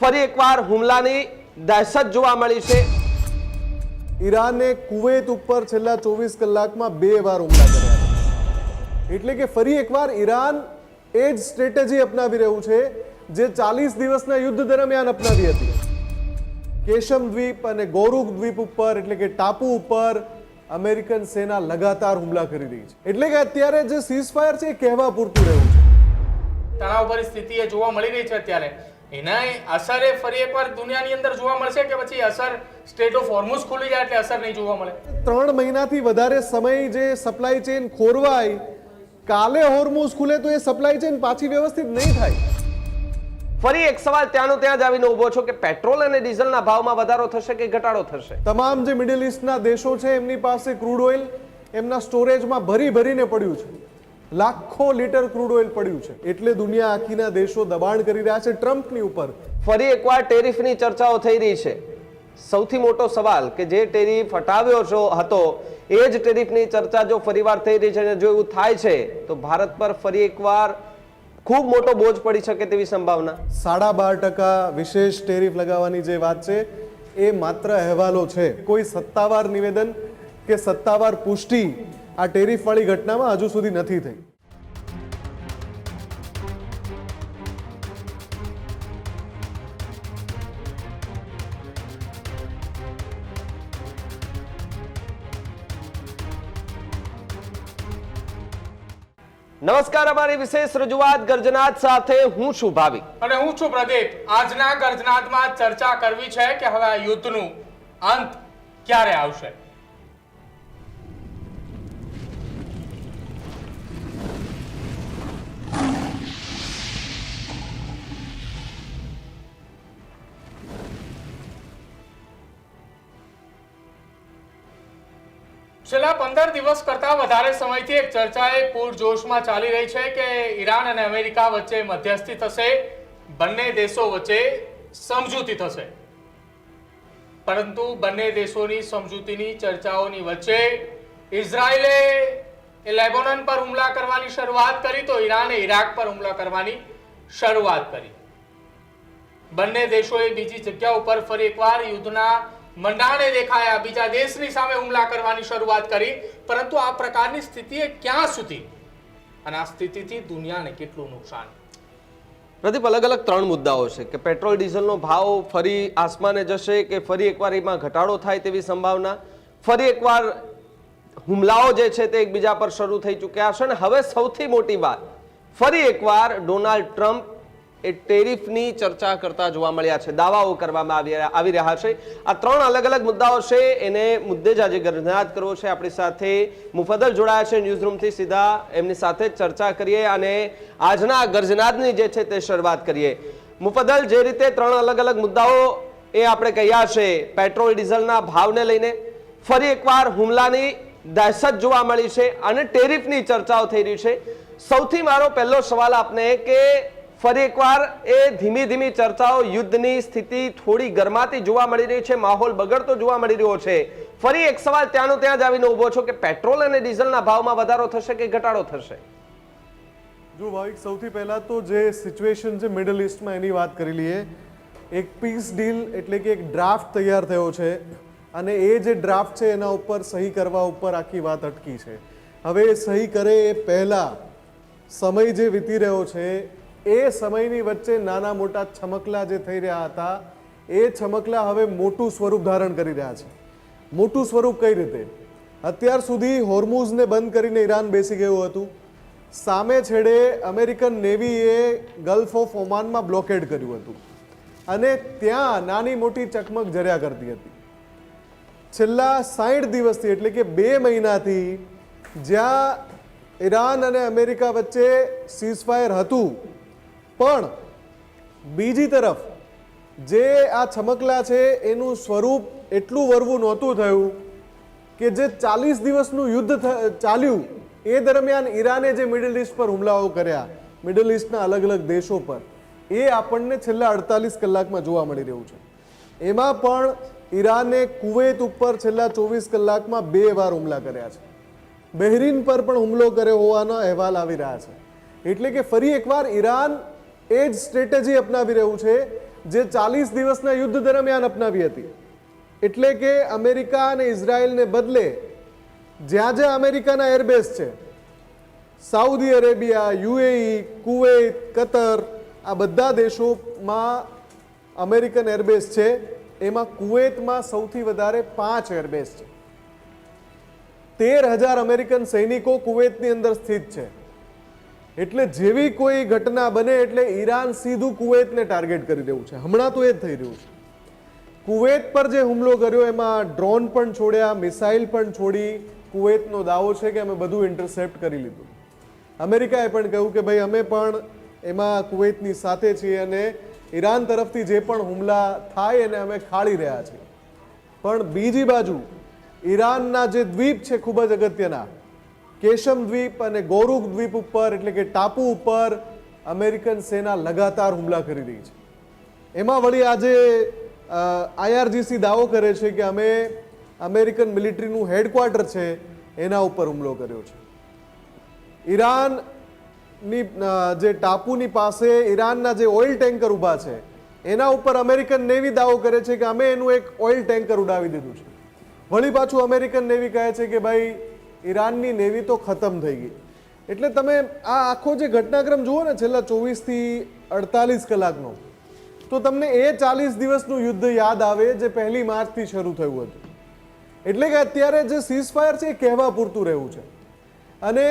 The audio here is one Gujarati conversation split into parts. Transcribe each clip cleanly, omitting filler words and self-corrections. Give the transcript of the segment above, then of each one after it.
ફરી એકવાર હુમલાની દહેશત જોવા મળી છે। ઈરાને કુવૈત ઉપર છેલ્લા 24 કલાકમાં 2 વાર હુમલા કર્યા છે। એટલે કે ફરી એકવાર ઈરાન એ જ સ્ટ્રેટેજી અપનાવી રહ્યું છે જે 40 દિવસના યુદ્ધ દરમિયાન અપનાવી હતી। કેશમ દ્વીપ અને ગોરુક દ્વીપ ઉપર એટલે કે ટાપુ ઉપર અમેરિકન સેના લગાતાર હુમલા કરી રહી છે। એટલે કે અત્યારે જે સીઝફાયર છે એ કહેવા પૂરતું રહ્યું છે। તણાવભરી સ્થિતિ એ જોવા મળી રહી છે અત્યારે। એના અસર એ ફરી એકવાર દુનિયાની અંદર જોવા મળશે કે પછી અસર સ્ટેટ ઓફ હોર્મુઝ ખુલી જાય એટલે અસર નહીં જોવા મળે? 3 મહિનાથી વધારે સમય જે સપ્લાય ચેન ખોરવાય, કાલે હોર્મુઝ ખુલે તો એ સપ્લાય ચેન પાછી વ્યવસ્થિત નહીં થાય। ફરી એક સવાલ ત્યાંનો ત્યાં જ આવીને ઉભો છો કે પેટ્રોલ અને ડીઝલના ભાવમાં વધારો થશે કે ઘટાડો થશે? તમામ જે મિડલ ઈસ્ટના દેશો છે એમની પાસે ક્રૂડ ઓઇલ એમના સ્ટોરેજમાં ભરી ભરીને પડ્યું છે। લાખો લીટર ક્રૂડ ઓઇલ પડ્યું છે। એટલે દુનિયા આખીના દેશો દબાણ કરી રહ્યા છે ટ્રમ્પની ઉપર। ફરી એકવાર ટેરિફની ચર્ચાઓ થઈ રહી છે। સૌથી મોટો સવાલ કે જે ટેરિફ હટાવ્યો હતો એ જ ટેરિફની ચર્ચા જો ફરીવાર થઈ રહી છે અને જો એવું થાય છે તો ભારત પર ફરી એકવાર ખૂબ મોટો બોજ પડી શકે તેવી સંભાવના। 12.5% વિશેષ ટેરિફ લગાવવાની જે વાત છે એ માત્ર અહેવાલો છે। કોઈ સત્તાવાર નિવેદન કે સત્તાવાર પુષ્ટિ આ ટેરિફ વાળી ઘટનામાં હજુ સુધી નથી થઈ। નમસ્કાર, અમારી વિશેષ રજૂઆત ગર્જનાદ સાથે હું છું ભાવિક અને હું છું પ્રદીપ। આજના ગર્જનાદમાં ચર્ચા કરવી છે કે હવે આ યુદ્ધનું અંત ક્યારે આવશે। છેલ્લા 15 દિવસ કરતા વધારે સમયથી એક ચર્ચા એ પૂરજોશમાં ચાલી રહી છે કે ઈરાન અને અમેરિકા વચ્ચે મધ્યસ્થી થશે, બંને દેશો વચ્ચે સમજૂતી થશે। પરંતુ બંને દેશોની સમજૂતીની ચર્ચાઓની વચ્ચે ઇઝરાયલે લેબનન પર હુમલા કરવાની શરૂઆત કરી તો ઈરાને ઇરાક પર હુમલા કરવાની શરૂઆત કરી। બંને દેશોએ બીજી જગ્યા ઉપર ફરી એકવાર યુદ્ધના મંડાણે દેખાયા, બીજા દેશની સામે હુમલા કરવાની શરૂઆત કરી। પરંતુ આ પ્રકારની સ્થિતિએ ક્યાં સુધી અને આ સ્થિતિથી દુનિયાને કેટલું નુકસાન? પ્રદીપ, અલગ અલગ 3 મુદ્દાઓ છે કે પેટ્રોલ ડીઝલનો ભાવ ફરી આસમાને જશે કે ફરી એકવાર એમાં ઘટાડો થાય તેવી સંભાવના, ફરી એકવાર હુમલાઓ જે છે તે એકબીજા પર શરૂ થઈ ચૂક્યા છે અને હવે સૌથી મોટી વાત, ફરી એકવાર ડોનાલ્ડ ટ્રમ્પ એ ટેરિફની ચર્ચા કરતા જોવા મળ્યા છે, દાવાઓ કરવામાં આવી રહ્યા છે। આ 3 અલગ અલગ મુદ્દાઓ છે, એને મુદ્દે જ આજે ગર્જનાદ કરવો છે। આપણી સાથે મુફદ્દલ જોડાયા છે ન્યૂઝરૂમથી, સીધા એમની સાથે ચર્ચા કરીએ અને આજના ગર્જનાદની જે છે તે શરૂઆત કરીએ। મુફદ્દલ, જે રીતે 3 અલગ અલગ મુદ્દાઓ એ આપણે કહ્યા છે, પેટ્રોલ ડીઝલના ભાવને લઈને ફરી એકવાર હુમલાની દહેશત જોવા મળી છે અને ટેરિફની ચર્ચાઓ થઈ રહી છે। સૌથી મારો પહેલો સવાલ આપને કે ફરી એકવાર એ ધીમી ધીમી ચર્ચાઓ, યુદ્ધની સ્થિતિ થોડી ગરમાતી જોવા મળી રહી છે, માહોલ બગડતો જોવા મળી રહ્યો છે। ફરી એક સવાલ ત્યાંનો ત્યાં જ આવીને ઉભો છો કે પેટ્રોલ અને ડીઝલના ભાવમાં વધારો થશે કે ઘટાડો થશે? જો ભાવિક, સૌથી પહેલા તો જે સિચ્યુએશન છે મિડલ ઈસ્ટમાં એની વાત કરી લઈએ। એક પીસ ડીલ એટલે કે એક ડ્રાફ્ટ તૈયાર થયો છે અને એ જે ડ્રાફ્ટ છે એના ઉપર સહી કરવા ઉપર આખી વાત અટકી છે। હવે સહી કરે એ પહેલા સમય જે વીતી રહ્યો છે એ સમયની વચ્ચે નાના મોટા છમકલા જે થઈ રહ્યા હતા એ છમકલા હવે મોટું સ્વરૂપ ધારણ કરી રહ્યા છે। મોટું સ્વરૂપ કઈ રીતે? અત્યાર સુધી હોર્મુઝને બંધ કરીને ઈરાન બેસી ગયું હતું, સામે છેડે અમેરિકન નેવીએ ગલ્ફ ઓફ ઓમાનમાં બ્લોકેડ કર્યું હતું અને ત્યાં નાની મોટી ચકમક જર્યા કરતી હતી। છેલ્લા 60 દિવસથી એટલે કે 2 મહિનાથી જ્યાં ઈરાન અને અમેરિકા વચ્ચે સીઝફાયર હતું, પણ બીજી તરફ જે આ છમકલા છે એનું સ્વરૂપ એટલું વરવું નહોતું થયું કે જે 40 દિવસનું યુદ્ધ ચાલ્યું એ દરમિયાન ઈરાને જે મિડલ ઈસ્ટ પર હુમલાઓ કર્યા, મિડલ ઈસ્ટના અલગ અલગ દેશો પર, એ આપણને છેલ્લા 48 કલાકમાં જોવા મળી રહ્યું છે। એમાં પણ ઈરાને કુવૈત ઉપર છેલ્લા 24 કલાકમાં 2 વાર હુમલા કર્યા છે। બહેરીન પર પણ હુમલો કર્યો હોવાના અહેવાલ આવી રહ્યા છે। એટલે કે ફરી એકવાર ઈરાન એ જ સ્ટ્રેટેજી અપનાવી રહ્યું છે જે 40 દિવસના યુદ્ધ દરમિયાન અપનાવી હતી. એટલે કે અમેરિકા અને ઇઝરાયલને બદલે જ્યાં જ્યાં અમેરિકાના એરબેઝ છે, Saudi Arabia, UAE, Kuwait, Qatar, આ બધા દેશોમાં અમેરિકન એરબેઝ છે. એમાં કુવૈતમાં સૌથી વધારે 5 એરબેઝ છે. 13,000 અમેરિકન સૈનિકો કુવૈતની અંદર સ્થિત છે. એટલે જેવી કોઈ ઘટના બને એટલે ઈરાન સીધું કુવૈતને ટાર્ગેટ કરી રહ્યું છે. હમણાં તો એ જ થઈ રહ્યું છે. કુવૈત પર જે હુમલો કર્યો એમાં ડ્રોન પણ છોડ્યા, મિસાઇલ પણ છોડી. કુવૈતનો દાવો છે કે અમે બધું ઇન્ટરસેપ્ટ કરી લીધું. અમેરિકાએ પણ કહ્યું કે ભાઈ અમે પણ એમાં કુવૈતની સાથે છીએ અને ઈરાન તરફથી જે પણ હુમલા થાય એને અમે ખાળી રહ્યા છીએ. પણ બીજી બાજુ ઈરાનના જે દ્વીપ છે ખૂબ જ અગત્યના, કેશમ દ્વીપ અને ગોરુક દ્વીપ ઉપર એટલે કે ટાપુ ઉપર અમેરિકન સેના લગાતાર હુમલા કરી રહી છે. એમાં વળી આજે IRGC દાવો કરે છે કે અમે અમેરિકન મિલિટરીનું હેડક્વાર્ટર છે એના ઉપર હુમલો કર્યો છે. ઈરાનની જે ટાપુની પાસે ઈરાનના જે ઓઇલ ટેન્કર ઊભા છે એના ઉપર અમેરિકન નેવી દાવો કરે છે કે અમે એનું એક ઓઇલ ટેન્કર ઉડાવી દીધું છે. વળી પાછું અમેરિકન નેવી કહે છે કે ભાઈ ઈરાનની નેવી તો ખતમ થઈ ગઈ. એટલે તમે આ આખો જે ઘટનાક્રમ જુઓ ને છેલ્લા 24 થી 48 કલાકનો, તો તમને એ 40 દિવસનું યુદ્ધ યાદ આવે જે 1 માર્ચથી શરૂ થયું હતું. એટલે કે અત્યારે જે સીઝફાયર છે એ કહેવા પૂરતું રહ્યું છે. અને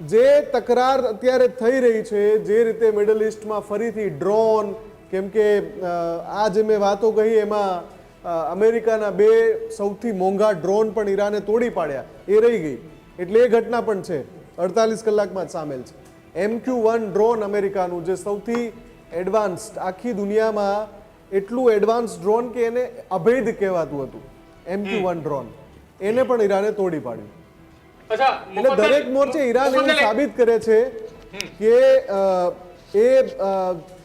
જે તકરાર અત્યારે થઈ રહી છે, જે રીતે મિડલ ઇસ્ટમાં ફરીથી ડ્રોન, કેમ કે આ જે મેં વાતો કહી એમાં અમેરિકાના 2 સૌથી મોંઘા ડ્રોન પણ ઈરાને તોડી પાડ્યા, એ રહી ગઈ. એટલે એ ઘટના પણ છે 48 કલાકમાં જ સામેલ છે. MQ-1 ડ્રોન અમેરિકાનું જે સૌથી એડવાન્સ્ડ, આખી દુનિયામાં એટલું એડવાન્સ ડ્રોન કે એને અભેદ કહેવાતું હતું, MQ-1 ડ્રોન, એને પણ ઈરાને તોડી પાડ્યું. એટલે દરેક મોરચે ઈરાન એવું સાબિત કરે છે કે એ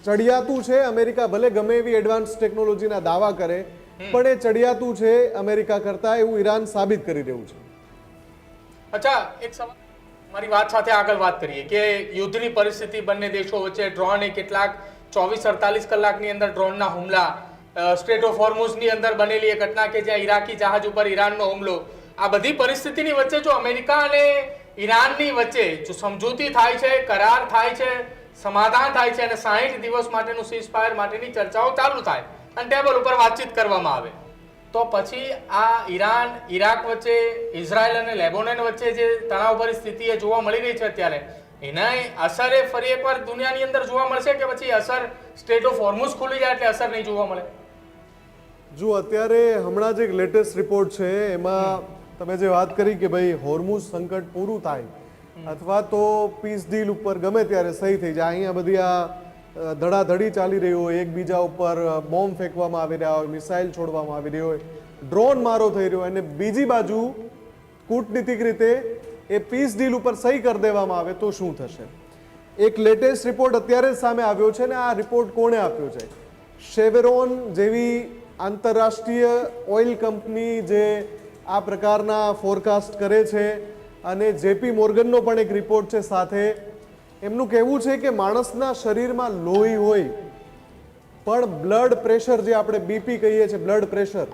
ચડિયાતું છે. અમેરિકા ભલે ગમે એવી એડવાન્સ ટેકનોલોજીના દાવા કરે પણ એ ચડિયાતું છે અમેરિકા કરતા, એવું ઈરાન સાબિત કરી રહ્યું છે. અચ્છા, એક સવાલ મારી વાત સાથે આગળ વાત કરીએ કે યુદ્ધની પરિસ્થિતિ બંને દેશો વચ્ચે, ડ્રોન કેટલાક 24-48 કલાકની અંદર ડ્રોનના હુમલા, સ્ટ્રેટ ઓફ હોર્મુઝની અંદર બનેલી એ ઘટના કે જ્યાં ઈરાકી જહાજ ઉપર ઈરાનનો હુમલો, આ બધી પરિસ્થિતિની વચ્ચે જો અમેરિકા અને ઈરાનની વચ્ચે જો સમજૂતી થાય છે, કરાર થાય છે, સમાધાન થાય છે અને 60 દિવસ માટેનું સીઝફાયર માટેની ચર્ચાઓ ચાલુ થાય અને ટેબલ ઉપર વાતચીત કરવામાં આવે, તો પછી આ ઈરાન ઈરાક વચ્ચે, ઇઝરાયલ અને લેબોનન વચ્ચે જે તણાવભરી સ્થિતિ એ જોવા મળી રહી છે અત્યારે, એના અસર એ ફરી એકવાર દુનિયાની અંદર જોવા મળશે કે પછી અસર સ્ટ્રેટ ઓફ હોર્મુઝ ખુલી જાય એટલે અસર નહીં જોવા મળે? જો અત્યારે હમણાં જે લેટેસ્ટ રિપોર્ટ છે એમાં તમે જે વાત કરી કે ભાઈ હોર્મુઝ સંકટ પૂરું થાય અથવા તો પીસ ડીલ ઉપર ગમે ત્યારે સહી થઈ જાય, અહીંયા બધી આ ધડાધડી ચાલી રહી હોય, એકબીજા ઉપર બોમ્બ ફેંકવામાં આવી રહ્યા હોય, મિસાઇલ છોડવામાં આવી રહી હોય, ડ્રોન મારો થઈ રહ્યો હોય, અને બીજી બાજુ કૂટનીતિક રીતે એ પીસ ડીલ ઉપર સહી કરી દેવામાં આવે તો શું થશે? એક લેટેસ્ટ રિપોર્ટ અત્યારે જ સામે આવ્યો છે ને આ રિપોર્ટ કોણે આપ્યો છે? શેવરોન જેવી આંતરરાષ્ટ્રીય ઓઇલ કંપની જે આ પ્રકારના ફોરકાસ્ટ કરે છે, અને જેપી મોર્ગનનો પણ એક રિપોર્ટ છે સાથે. એમનું કહેવું છે કે માણસના શરીરમાં લોહી હોય પણ બ્લડ પ્રેશર, જે આપણે બીપી કહીએ છીએ, બ્લડ પ્રેશર,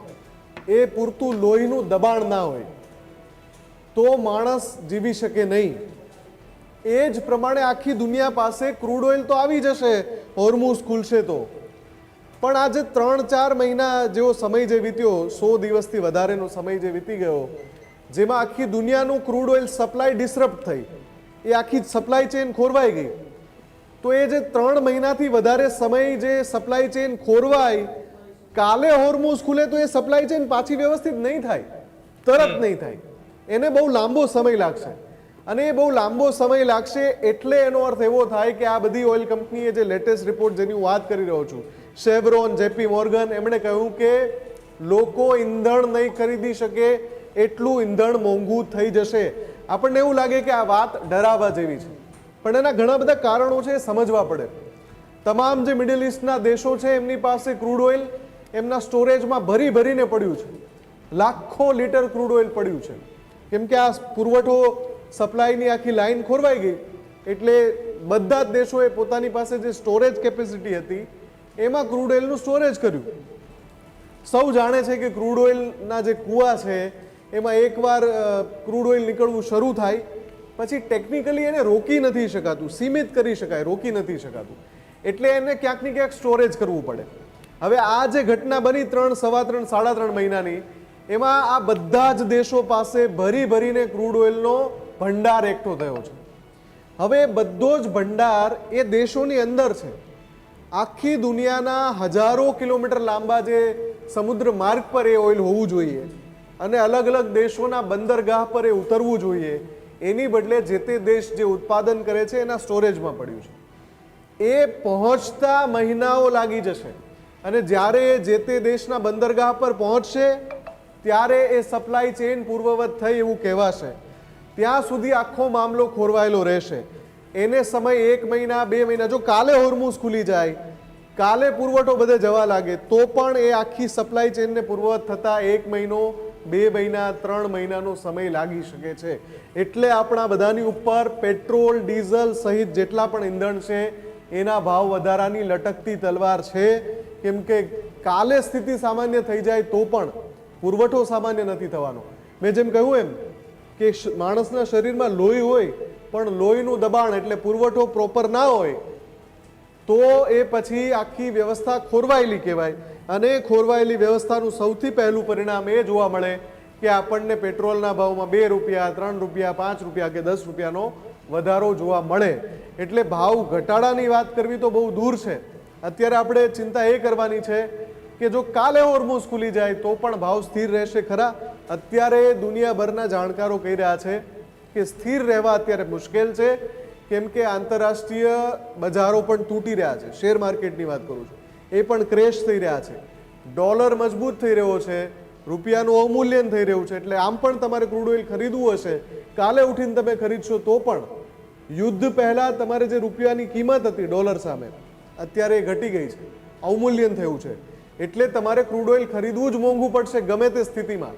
એ પૂરતું લોહીનું દબાણ ના હોય તો માણસ જીવી શકે નહીં. એ જ પ્રમાણે આખી દુનિયા પાસે ક્રૂડ ઓઇલ તો આવી જશે હોર્મુઝ ખુલશે તો, પણ આજે 3-4 મહિના જેવો સમય જે વીત્યો, 100 દિવસથી વધારેનો સમય જે વીતી ગયો, જેમાં આખી દુનિયાનું ક્રૂડ ઓઇલ સપ્લાય ડિસરપ્ટ થઈ, એ આખી સપ્લાય ચેન ખોરવાઈ ગઈ. તો એ જે 3 મહિનાથી વધારે સમય જે સપ્લાય ચેન ખોરવાય, કાલે હોર્મુઝ ખુલે તો એ સપ્લાય ચેન પાછી વ્યવસ્થિત નહીં થાય, તરત નહીં થાય, એને બહુ લાંબો સમય લાગશે. અને એ બહુ લાંબો સમય લાગશે એટલે એનો અર્થ એવો થાય કે આ બધી ઓઇલ કંપનીએ જે લેટેસ્ટ રિપોર્ટ જેની હું વાત કરી રહ્યો છું, શેવરોન, જેપી મોર્ગન, એમણે કહ્યું કે લોકો ઈંધણ નહીં ખરીદી શકે એટલું ઈંધણ મોંઘું થઈ જશે. આપણને એવું લાગે કે આ વાત ડરાવવા જેવી છે, પણ એના ઘણા બધા કારણો છે, સમજવા પડે. તમામ જે મિડલ ઇસ્ટના દેશો છે એમની પાસે ક્રૂડ ઓઇલ એમના સ્ટોરેજમાં ભરી ભરીને પડ્યું છે, લાખો લીટર ક્રૂડ ઓઇલ પડ્યું છે, કેમ કે આ પુરવઠો સપ્લાયની આખી લાઈન ખોરવાઈ ગઈ. એટલે બધા જ દેશોએ પોતાની પાસે જે સ્ટોરેજ કેપેસિટી હતી એમાં ક્રૂડ ઓઇલનું સ્ટોરેજ કર્યું. સૌ જાણે છે કે ક્રૂડ ઓઇલના જે કૂવા છે એમાં એકવાર ક્રૂડ ઓઇલ નીકળવું શરૂ થાય પછી ટેકનિકલી એને રોકી નથી શકાતું, સીમિત કરી શકાય, રોકી નથી શકાતું. એટલે એને ક્યાંક ને ક્યાંક સ્ટોરેજ કરવું પડે. હવે આ જે ઘટના બની 3, સવા 3, સાડા 3 મહિનાની, એમાં આ બધા જ દેશો પાસે ભરી ભરીને ક્રૂડ ઓઇલનો ભંડાર એકઠો થયો છે. હવે બધો જ ભંડાર એ દેશોની અંદર છે. આખી દુનિયાના હજારો કિલોમીટર લાંબા જે સમુદ્ર માર્ગ પર એ ઓઇલ હોવું જોઈએ અને અલગ અલગ દેશોના બંદરગાહ પર એ ઉતરવું જોઈએ, એની બદલે જે તે દેશ જે ઉત્પાદન કરે છે એના સ્ટોરેજમાં પડ્યું છે. એ પહોંચતા મહિનાઓ લાગી જશે અને જ્યારે જે તે દેશના બંદરગાહ પર પહોંચશે ત્યારે એ સપ્લાય ચેઇન પૂર્વવત થઈ એવું કહેવાશે. ત્યાં સુધી આખો મામલો ખોરવાયેલો રહેશે. એને સમય 1 મહિના 2 મહિના, જો કાલે હોર્મુઝ ખુલી જાય, કાલે પુરવઠો બધે જવા લાગે તો પણ એ આખી સપ્લાય ચેઇનને પૂર્વવત થતા 1 મહિનો 2 મહિના 3 મહિનાનો સમય લાગી શકે છે. એટલે આપણા બધાની ઉપર પેટ્રોલ, ડીઝલ સહિત જેટલા પણ ઈંધણ છે એના ભાવ વધારાની લટકતી તલવાર છે. કેમ કે કાલે સ્થિતિ સામાન્ય થઈ જાય તો પણ પુરવઠો સામાન્ય નથી થવાનો. મેં જેમ કહ્યું એમ કે માણસના શરીરમાં લોહી હોય પણ લોહીનું દબાણ એટલે પુરવઠો પ્રોપર ના હોય તો એ પછી આખી વ્યવસ્થા ખોરવાયેલી કહેવાય. અને ખોરવાયેલી વ્યવસ્થાનું સૌથી પહેલું પરિણામ એ જોવા મળે કે આપણને પેટ્રોલના ભાવમાં 2 રૂપિયા, 3 રૂપિયા, 5 રૂપિયા કે 10 રૂપિયાનો વધારો જોવા મળે. એટલે ભાવ ઘટાડાની વાત કરવી તો બહુ દૂર છે. અત્યારે આપણે ચિંતા એ કરવાની છે કે જો કાલે હોર્મુઝ ખુલી જાય તો પણ ભાવ સ્થિર રહેશે ખરા? અત્યારે દુનિયાભરના જાણકારો કહી રહ્યા છે કે સ્થિર રહેવા અત્યારે મુશ્કેલ છે. કેમ કે આંતરરાષ્ટ્રીય બજારો પણ તૂટી રહ્યા છે. શેર માર્કેટની વાત કરું છું, એ પણ ક્રેશ થઈ રહ્યા છે. ડોલર મજબૂત થઈ રહ્યો છે, રૂપિયાનું અવમૂલ્યન થઈ રહ્યું છે. એટલે આમ પણ તમારે ક્રૂડ ઓઇલ ખરીદવું હશે, કાલે ઉઠીને તમે ખરીદશો તો પણ યુદ્ધ પહેલા તમારે જે રૂપિયાની કિંમત હતી ડોલર સામે અત્યારે એ ઘટી ગઈ છે, અવમૂલ્યન થયું છે. એટલે તમારે ક્રૂડ ઓઇલ ખરીદવું જ મોંઘું પડશે ગમે તે સ્થિતિમાં.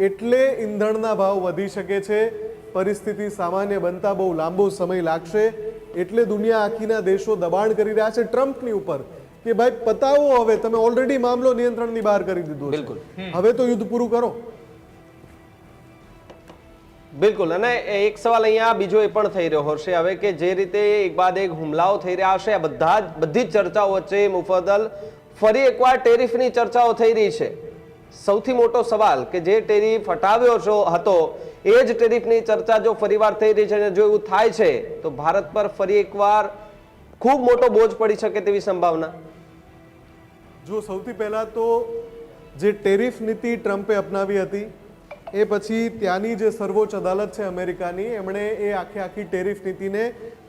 એટલે ઈંધણના ભાવ વધી શકે છે. પરિસ્થિતિ સામાન્ય બનતા બહુ લાંબો સમય લાગશે. એટલે દુનિયા આખીના દેશો દબાણ કરી રહ્યા છે ટ્રમ્પની ઉપર કે ભાઈ પતાવો, હવે તમે ઓલરેડી મામલો નિયંત્રણની બહાર કરી દીધો છે, હવે તો યુદ્ધ પૂરું કરો. બિલકુલ. અને એક સવાલ અહીંયા બીજો એ પણ થઈ રહ્યો હશે હવે કે જે રીતે એક બાદ એક હુમલાઓ થઈ રહ્યા હશે, આ બધી જ ચર્ચાઓ વચ્ચે મુફદ્દલ ફરી એકવાર ટેરિફની ચર્ચાઓ થઈ રહી છે. સૌથી મોટો સવાલ કે જે ટેરિફ હટાવ્યો હતો એ જ ટેરિફની ચર્ચા જો ફરીવાર થઈ રહી છે અને જો એવું થાય છે તો ભારત પર ફરી એકવાર ખૂબ મોટો બોજ પડી શકે તેવી સંભાવના. જો સૌથી પહેલા તો જે ટેરિફ નીતિ ટ્રમ્પે અપનાવી હતી એ પછી ત્યાંની જે સર્વોચ્ચ અદાલત છે અમેરિકાની, એમણે એ આખી ટેરિફ નીતિને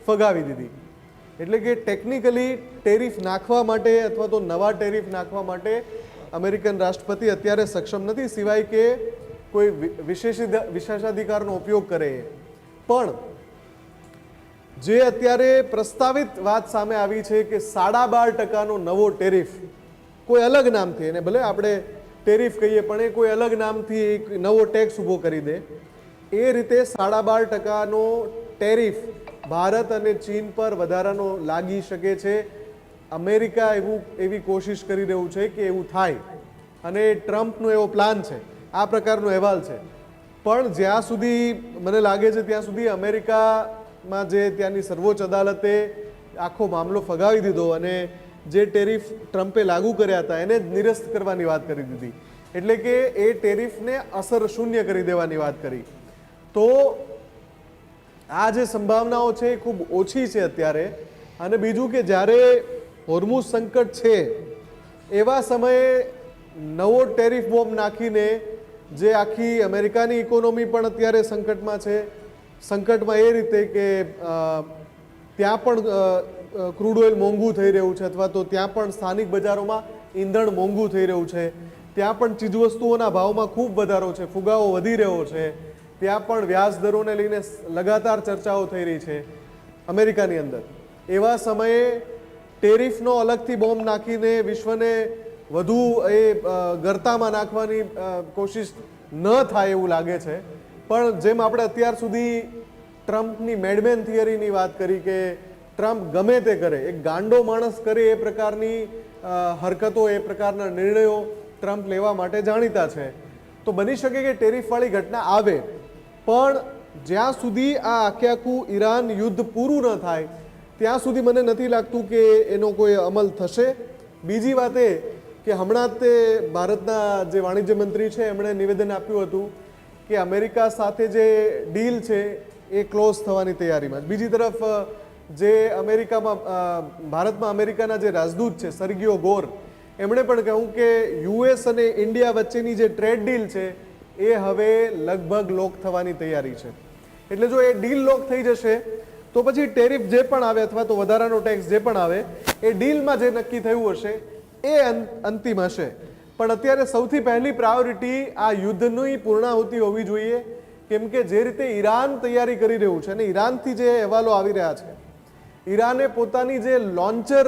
ફગાવી દીધી. એટલે કે ટેકનિકલી ટેરિફ નાખવા માટે અથવા તો નવા ટેરિફ નાખવા માટે અમેરિકન રાષ્ટ્રપતિ અત્યારે સક્ષમ નથી, સિવાય કે કોઈ વિશેષાધિકારનો ઉપયોગ કરે. પણ જે અત્યારે પ્રસ્તાવિત વાત સામે આવી છે કે 12.5%નો નવો ટેરિફ, કોઈ અલગ નામથી, એને ભલે આપણે ટેરિફ કહીએ પણ એ કોઈ અલગ નામથી એક નવો ટેક્સ ઊભો કરી દે, એ રીતે 12.5%નો ટેરિફ ભારત અને ચીન પર વધારાનો લાગી શકે છે. અમેરિકા એવી કોશિશ કરી રહ્યું છે કે એવું થાય અને ટ્રમ્પનો એવો પ્લાન છે, આ પ્રકારનો અહેવાલ છે. પણ જ્યાં સુધી મને લાગે છે ત્યાં સુધી અમેરિકામાં જે ત્યાંની સર્વોચ્ચ અદાલતે આખો મામલો ફગાવી દીધો અને જે ટેરિફ ટ્રમ્પે લાગુ કર્યા હતા એને જ નિરસ્ત કરવાની વાત કરી દીધી. એટલે કે એ ટેરિફને અસર શૂન્ય કરી દેવાની વાત કરી. તો આ જે સંભાવનાઓ છે એ ખૂબ ઓછી છે અત્યારે. અને બીજું કે જ્યારે હોર્મુઝ સંકટ છે એવા સમયે નવો ટેરિફ બોમ્બ નાખીને જે આખી અમેરિકાની ઇકોનોમી પણ અત્યારે સંકટમાં છે. સંકટમાં એ રીતે કે ત્યાં પણ ક્રૂડ ઓઇલ મોંઘું થઈ રહ્યું છે અથવા તો ત્યાં પણ સ્થાનિક બજારોમાં ઈંધણ મોંઘું થઈ રહ્યું છે. ત્યાં પણ ચીજવસ્તુઓના ભાવમાં ખૂબ વધારો છે, ફુગાવો વધી રહ્યો છે. ત્યાં પણ વ્યાજ દરોને લઈને લગાતાર ચર્ચાઓ થઈ રહી છે અમેરિકાની અંદર. એવા સમયે ટેરિફનો અલગથી બોમ્બ નાખીને વિશ્વને વધુ એ ગરતામાં નાખવાની કોશિશ ન થાય એવું લાગે છે. પણ જેમ આપણે અત્યાર સુધી ટ્રમ્પની મેડમેન થિયરીની વાત કરી કે ટ્રમ્પ ગમે તે કરે, એક ગાંડો માણસ કરે એ પ્રકારની હરકતો, એ પ્રકારના નિર્ણયો ટ્રમ્પ લેવા માટે જાણીતા છે. તો બની શકે કે ટેરિફવાળી ઘટના આવે, પણ જ્યાં સુધી આ આખું ઈરાન યુદ્ધ પૂરું ન થાય ત્યાં સુધી મને નથી લાગતું કે એનો કોઈ અમલ થશે. બીજી વાત એ કે હમણાં જ તે ભારતના જે વાણિજ્ય મંત્રી છે એમણે નિવેદન આપ્યું હતું કે અમેરિકા સાથે જે ડીલ છે એ ક્લોઝ થવાની તૈયારીમાં. બીજી તરફ જે અમેરિકામાં ભારતમાં અમેરિકાના જે રાજદૂત છે સર્ગિયો ગોર, એમણે પણ કહ્યું કે યુએસ અને ઇન્ડિયા વચ્ચેની જે ટ્રેડ ડીલ છે એ હવે લગભગ લોક થવાની તૈયારી છે. એટલે જો એ ડીલ લોક થઈ જશે તો પછી ટેરિફ જે પણ આવે અથવા તો વધારાનો ટેક્સ જે પણ આવે એ ડીલમાં જે નક્કી થયું હશે એ અંતિમ હશે. પણ અત્યારે સૌથી પહેલી પ્રાયોરિટી આ યુદ્ધની પૂર્ણાહુતિ હોવી જોઈએ, કેમ કે જે રીતે ઈરાન તૈયારી કરી રહ્યું છે અને ઈરાનથી જે અહેવાલો આવી રહ્યા છે, ઈરાને પોતાની જે લોન્ચર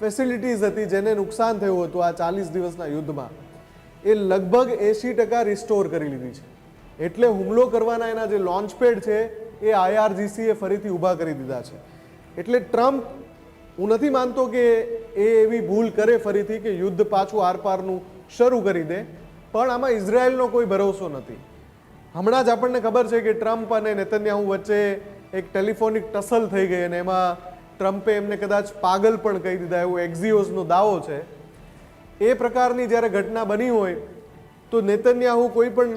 ફેસિલિટીઝ હતી જેને નુકસાન થયું હતું આ 40 દિવસના યુદ્ધમાં, એ લગભગ 80% રિસ્ટોર કરી લીધી છે. એટલે હુમલો કરવાના એના જે લોન્ચ પેડ છે એ IRGC એ ફરીથી ઊભા કરી દીધા છે. એટલે ટ્રમ્પ, હું નથી માનતો કે એ એવી ભૂલ કરે ફરીથી કે યુદ્ધ પાછું આરપારનું શરૂ કરી દે, પણ આમાં ઇઝરાયલનો કોઈ ભરોસો નથી. હમણાં જ આપણને ખબર છે કે ટ્રમ્પ અને નેતન્યાહુ વચ્ચે એક ટેલિફોનિક ટસલ થઈ ગઈ અને એમાં ટ્રમ્પે એમને કદાચ પાગલ પણ કહી દીધા, એવું એક્ઝિયોસનો દાવો છે. એ પ્રકારની જ્યારે ઘટના બની હોય તો નેતન્યાહુ કોઈ પણ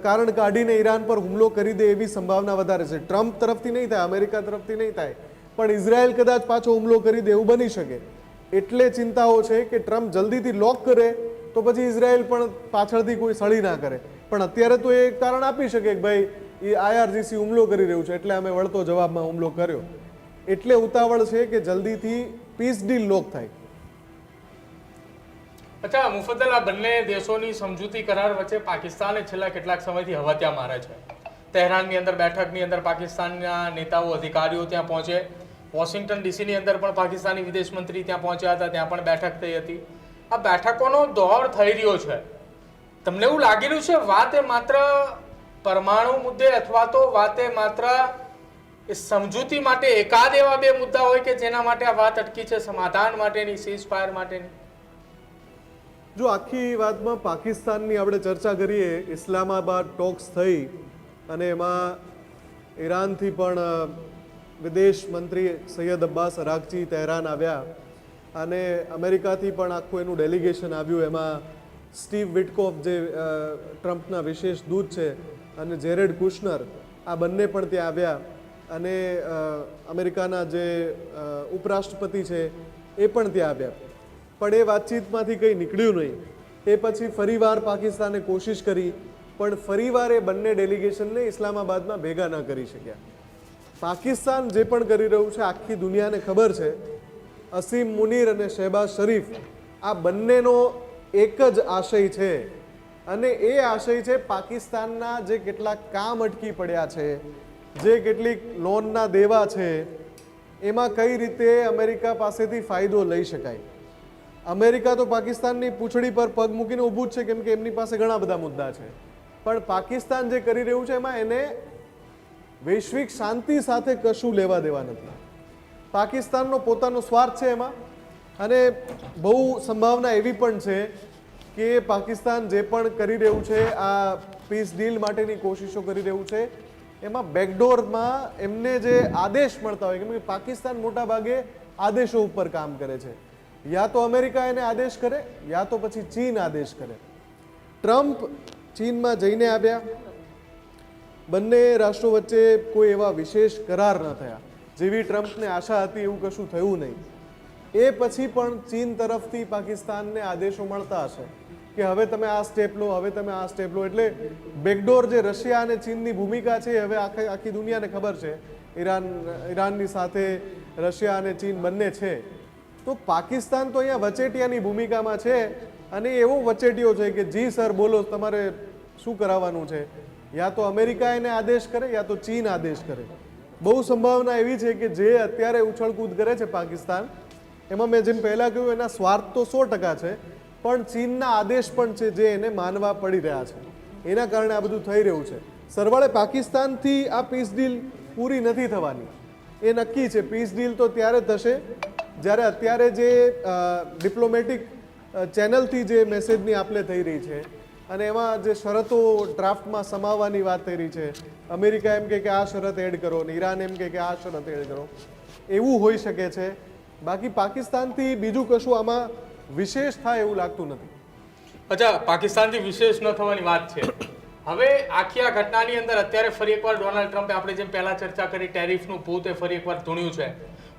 કારણ કાઢીને ઈરાન પર હુમલો કરી દે એવી સંભાવના વધારે છે. ટ્રમ્પ તરફથી નહીં થાય, અમેરિકા તરફથી નહીં થાય, પણ ઇઝરાયલ કદાચ પાછો હુમલો કરી દે એવું બની શકે. એટલે ચિંતાઓ છે કે ટ્રમ્પ જલ્દીથી લોક કરે તો પછી ઇઝરાયલ પણ પાછળથી કોઈ સળી ના કરે. પણ અત્યારે તો એ કારણ આપી શકે કે ભાઈ એ IRGC હુમલો કરી રહ્યું છે એટલે અમે વળતો જવાબમાં હુમલો કર્યો. એટલે ઉતાવળ છે કે જલ્દીથી પીસ ડીલ લોક થાય. અચ્છા મુફદ્દલ, આ બંને દેશોની સમજૂતી કરાર વચ્ચે પાકિસ્તાને છેલ્લા કેટલાક સમયથી હવાત્યા મારે છે. તહેરાનની અંદર બેઠકની અંદર પાકિસ્તાનના નેતાઓ, અધિકારીઓ ત્યાં પહોંચે. વોશિંગ્ટન ડીસીની અંદર પણ પાકિસ્તાની વિદેશ મંત્રી ત્યાં પહોંચ્યા હતા, ત્યાં પણ બેઠક થઈ હતી. આ બેઠકોનો દોર થઈ રહ્યો છે. તમને એવું લાગી રહ્યું છે વાત એ માત્ર પરમાણુ મુદ્દે અથવા તો વાત એ માત્ર સમજૂતી માટે એકાદ એવા બે મુદ્દા હોય કે જેના માટે આ વાત અટકી છે, સમાધાન માટેની, સીઝ ફાયર માટેની? જો આખી વાતમાં પાકિસ્તાનની આપણે ચર્ચા કરીએ, ઇસ્લામાબાદ ટોક્સ થઈ અને એમાં ઈરાનથી પણ વિદેશ મંત્રી સૈયદ અબ્બાસ અરાકચી તહેરાન આવ્યા અને અમેરિકાથી પણ આખું એનું ડેલિગેશન આવ્યું. એમાં સ્ટીવ વિટકોફ જે ટ્રમ્પના વિશેષ દૂત છે અને જેરેડ કુશનર, આ બંને પણ ત્યાં આવ્યા. અને અમેરિકાના જે ઉપરાષ્ટ્રપતિ છે એ પણ ત્યાં આવ્યા. પણ એ વાતચીતમાંથી કંઈ નીકળ્યું નહીં. એ પછી ફરીવાર પાકિસ્તાને કોશિશ કરી, પણ ફરીવાર એ બંને ડેલિગેશનને ઇસ્લામાબાદમાં ભેગા ન કરી શક્યા. પાકિસ્તાન જે પણ કરી રહ્યું છે આખી દુનિયાને ખબર છે. અસીમ મુનીર અને શહેબાઝ શરીફ, આ બંનેનો એક જ આશય છે અને એ આશય છે પાકિસ્તાનના જે કેટલાક કામ અટકી પડ્યા છે, જે કેટલીક લોનના દેવા છે, એમાં કઈ રીતે અમેરિકા પાસેથી ફાયદો લઈ શકાય. અમેરિકા તો પાકિસ્તાનની પૂંછડી પર પગ મૂકીને ઊભું જ છે, કેમ કે એમની પાસે ઘણા બધા મુદ્દા છે. પણ પાકિસ્તાન જે કરી રહ્યું છે એમાં એને વૈશ્વિક શાંતિ સાથે કશું લેવા દેવા નથી. પાકિસ્તાનનો પોતાનો સ્વાર્થ છે એમાં. અને બહુ સંભાવના એવી પણ છે કે પાકિસ્તાન જે પણ કરી રહ્યું છે, આ પીસ ડીલ માટેની કોશિશો કરી રહ્યું છે, એમાં બેકડોરમાં એમને જે આદેશ મળતા હોય, કેમ કે પાકિસ્તાન મોટા ભાગે આદેશો ઉપર કામ કરે છે. યા તો અમેરિકા એને આદેશ કરે યા તો પછી ચીન આદેશ કરે. ટ્રમ્પ ચીનમાં જઈને આવ્યા, બંને રાષ્ટ્રો વચ્ચે કોઈ એવા વિશેષ કરાર ન થયા. જેવી ટ્રમ્પને આશા હતી એવું કશું થયું નહીં. એ પછી પણ ચીન તરફથી પાકિસ્તાનને આદેશો મળતા હશે કે હવે તમે આ સ્ટેપ લો, હવે તમે આ સ્ટેપ લો. એટલે બેકડોર જે રશિયા અને ચીનની ભૂમિકા છે હવે આખી દુનિયાને ખબર છે. ઈરાનની સાથે રશિયા અને ચીન બંને છે. તો પાકિસ્તાન તો અહીંયા વચેટિયાની ભૂમિકામાં છે અને એવો વચેટિયો છે કે જી સર બોલો, તમારે શું કરાવવાનું છે. યા તો અમેરિકા એને આદેશ કરે યા તો ચીન આદેશ કરે. બહુ સંભાવના એવી છે કે જે અત્યારે ઉછળકૂદ કરે છે પાકિસ્તાન, એમાં મેં જેમ પહેલાં કહ્યું એના સ્વાર્થ તો 100% છે, પણ ચીનના આદેશ પણ છે જે એને માનવા પડી રહ્યા છે. એના કારણે આ બધું થઈ રહ્યું છે. સરવાળે પાકિસ્તાનથી આ પીસ ડીલ પૂરી નથી થવાની. એ નક્કી છે. પીસ ડીલ તો ત્યારે થશે જ્યારે અત્યારે જે ડિપ્લોમેટિક ચેનલથી જે મેસેજની આપલે થઈ રહી છે અને એમાં જે શરતો ડ્રાફ્ટમાં સમાવવાની વાત થઈ રહી છે, અમેરિકા એમ કે આ શરત એડ કરો ને ઈરાન એમ કે આ શરત એડ કરો, એવું હોઈ શકે છે. બાકી પાકિસ્તાનથી બીજું કશું આમાં વિશેષ થાય એવું લાગતું નથી. અચ્છા, પાકિસ્તાનથી વિશેષ ન થવાની વાત છે. હવે આખી આ ઘટનાની અંદર અત્યારે ફરી એકવાર ડોનાલ્ડ ટ્રમ્પે, આપણે જેમ પહેલા ચર્ચા કરી, ટેરિફનું ભૂત એ ફરી એકવાર ધૂણ્યું છે.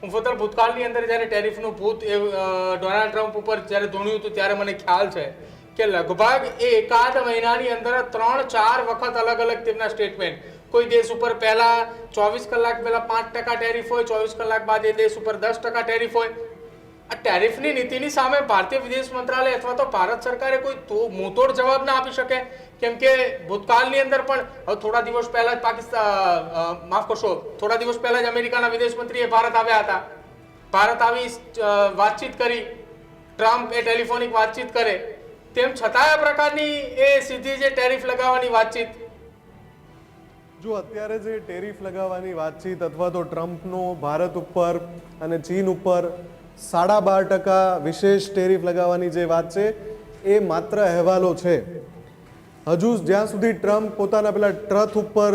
મુફદ્દલ, ભૂતકાળની અંદર જ્યારે ટેરિફનું ભૂત એ ડોનાલ્ડ ટ્રમ્પ ઉપર જ્યારે ધૂણ્યું હતું ત્યારે મને ખ્યાલ છે કે લગભગ એકાદ મહિનાની અંદર 3-4 વખત અલગ અલગ તેમના સ્ટેટમેન્ટ, કોઈ દેશ ઉપર પહેલા 24 કલાક પહેલા 5% ટેરિફ હોય, 24 કલાક બાદ એ દેશ ઉપર 10% ટેરિફ હોય. આ ટેરિફની નીતિની સામે ભારતીય વિદેશ મંત્રાલય અથવા તો ભારત સરકારે કોઈ મુંહતોડ જવાબ ના આપી શકે? કેમ કે ભૂતકાળની અંદર પણ થોડા દિવસ પહેલા જ થોડા દિવસ પહેલા જ અમેરિકાના વિદેશ મંત્રીએ ભારત આવ્યા હતા. ભારત આવી વાતચીત કરી, ટ્રમ્પ એ ટેલિફોનિક વાતચીત કરે, તેમ છતાં આ પ્રકારની એ સીધી જે ટેરિફ લગાવવાની વાતચીત. જો અત્યારે જે ટેરિફ લગાવવાની વાતચીત અથવા તો ટ્રમ્પનો ભારત ઉપર અને ચીન ઉપર 12.5% વિશેષ ટેરિફ લગાવવાની જે વાત છે એ માત્ર અહેવાલો છે. હજુ જ્યાં સુધી ટ્રમ્પ પોતાના પેલા ટ્રથ ઉપર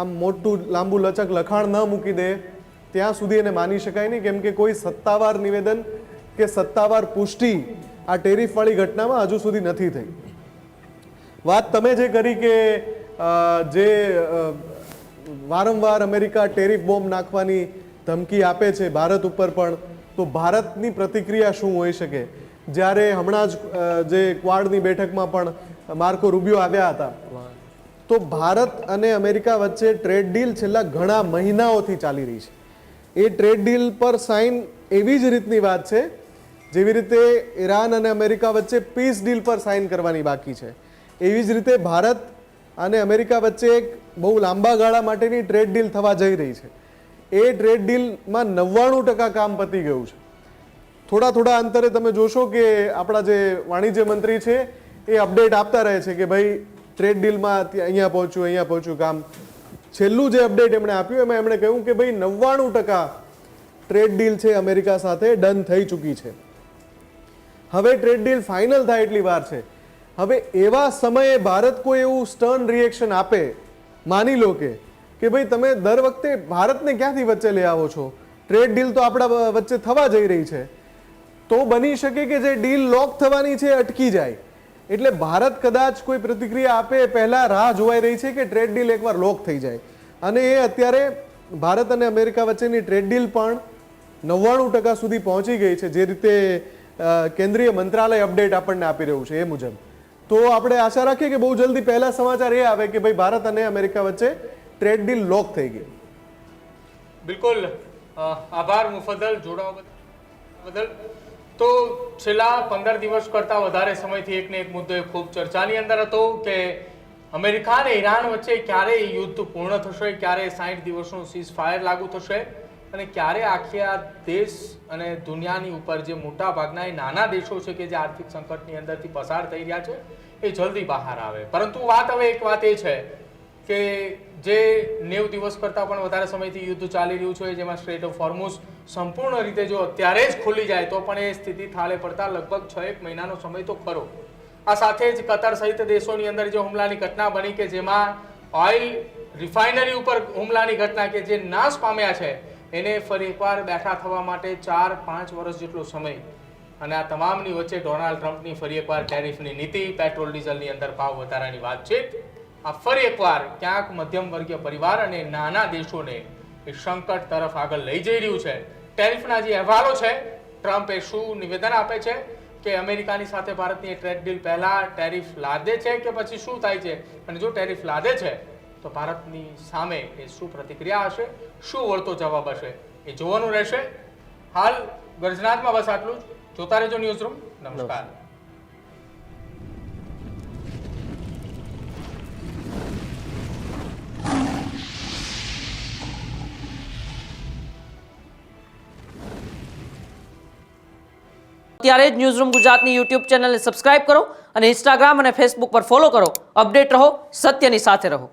આમ મોટું લાંબુ લચક લખાણ ન મૂકી દે ત્યાં સુધી એને માની શકાય નહીં, કેમ કે કોઈ સત્તાવાર નિવેદન કે સત્તાવાર પુષ્ટિ આ ટેરિફવાળી ઘટનામાં હજુ સુધી નથી થઈ. વાત તમે જે કરી કે જે વારંવાર અમેરિકા ટેરિફ બોમ્બ નાખવાની ધમકી આપે છે ભારત ઉપર પણ, તો ભારતની પ્રતિક્રિયા શું હોઈ શકે? જ્યારે હમણાં જ જે ક્વાડની બેઠકમાં પણ માર્કો રૂબિયો આવ્યા હતા, તો ભારત અને અમેરિકા વચ્ચે ટ્રેડ ડીલ છેલ્લા ઘણા મહિનાઓથી ચાલી રહી છે. એ ટ્રેડ ડીલ પર સાઇન એવી જ રીતની વાત છે જેવી રીતે ઈરાન અને અમેરિકા વચ્ચે પીસ ડીલ પર સાઇન કરવાની બાકી છે. એવી જ રીતે ભારત અને અમેરિકા વચ્ચે એક બહુ લાંબા ગાળા માટેની ટ્રેડ ડીલ થવા જઈ રહી છે. એ ટ્રેડ ડીલમાં 99% કામ પતી ગયું છે. થોડા અંતરે તમે જોશો કે આપણા જે વાણિજ્ય મંત્રી છે એ અપડેટ આપતા રહે છે કે ભાઈ ટ્રેડ ડીલમાં અહીંયા પહોંચ્યું કામ. છેલ્લું જે અપડેટ એમણે આપ્યું એમાં એમણે કહ્યું કે ભાઈ 99% ટ્રેડ ડીલ છે અમેરિકા સાથે ડન થઈ ચૂકી છે. હવે ટ્રેડ ડીલ ફાઇનલ થાય એટલી વાર છે. હવે એવા સમયે ભારત કોઈ એવું સ્ટર્ન રિએક્શન આપે, માની લો કે ભાઈ તમે દર વખતે ભારતને ક્યાંથી વચ્ચે લઈ આવો છો, ટ્રેડ ડીલ તો આપણા વચ્ચે થવા જઈ રહી છે, તો બની શકે કે જે ડીલ લોક થવાની છે અટકી જાય. એટલે ભારત કદાચ કોઈ પ્રતિક્રિયા આપે પહેલા રાહ જોવાઈ રહી છે કે ટ્રેડ ડીલ એકવાર લોક થઈ જાય. અને એ અત્યારે ભારત અને અમેરિકા વચ્ચેની ટ્રેડ ડીલ પણ 99% સુધી પહોંચી ગઈ છે, જે રીતે કેન્દ્રીય મંત્રાલય અપડેટ આપણને આપી રહ્યું છે એ મુજબ. તો આપણે આશા રાખીએ કે બહુ જલ્દી પહેલા સમાચાર એ આવે કે ભાઈ ભારત અને અમેરિકા વચ્ચે ટ્રેડ ડીલ લોક થઈ ગઈ. બિલકુલ, આભાર મુફદ્દલ જોડાવા બદલ. તો છેલ્લા 15 દિવસ કરતાં વધારે સમયથી એકને એક મુદ્દો ખૂબ ચર્ચાની અંદર હતો કે અમેરિકા અને ઈરાન વચ્ચે ક્યારે યુદ્ધ પૂર્ણ થશે, ક્યારે 60 દિવસનું સીઝ ફાયર લાગુ થશે અને ક્યારે આખી આ દેશ અને દુનિયાની ઉપર જે મોટા ભાગના એ નાના દેશો છે કે જે આર્થિક સંકટની અંદરથી પસાર થઈ રહ્યા છે એ જલ્દી બહાર આવે. પરંતુ એક વાત એ છે કે જે 90 દિવસ કરતાં પણ વધારે સમયથી યુદ્ધ ચાલી રહ્યું છે, જેમાં સ્ટ્રેટ ઓફ હોર્મુઝ સંપૂર્ણ રીતે જો અત્યારે જ ખુલી જાય તો પણ એ સ્થિતિ થાળે પડતા લગભગ 6 મહિનાનો સમય તો ખરો. આ સાથે જ કતર સહિત દેશોની અંદર જે હુમલાની ઘટના બની કે જેમાં ઓઇલ રિફાઇનરી ઉપર હુમલાની ઘટના કે જે નાશ પામ્યા છે, એને ફરી એકવાર બેઠા થવા માટે 4-5 વર્ષ જેટલો સમય. અને આ તમામની વચ્ચે ડોનાલ્ડ ટ્રમ્પની ફરી એકવાર ટેરિફની નીતિ, પેટ્રોલ ડીઝલની અંદર ભાવ વધારાની વાતચીત, આ ફરી એકવાર ક્યાંક મધ્યમ વર્ગીય પરિવાર અને નાના દેશોને એ સંકટ તરફ આગળ લઈ જઈ રહ્યું છે. ટેરિફના જે અહેવાલો છે, ટ્રમ્પ એ શું નિવેદન આપે છે કે અમેરિકાની સાથે ભારતની ટ્રેડ ડીલ પહેલા ટેરિફ લાદે છે કે પછી શું થાય છે, અને જો ટેરિફ લાદે છે તો ભારતની સામે એ શું પ્રતિક્રિયા હશે, શું વળતો જવાબ હશે, એ જોવાનું રહેશે. હાલ ગર્જનાથમાં બસ આટલું જ. જોતા રહેજો ન્યૂઝ રૂમ. નમસ્કાર. ત્યારે જ ન્યૂઝરૂમ ગુજરાતની યુટ્યુબ ચેનલને સબસ્ક્રાઇબ કરો અને ઇન્સ્ટાગ્રામ અને ફેસબુક પર ફોલો કરો. અપડેટ રહો, સત્યની સાથે રહો.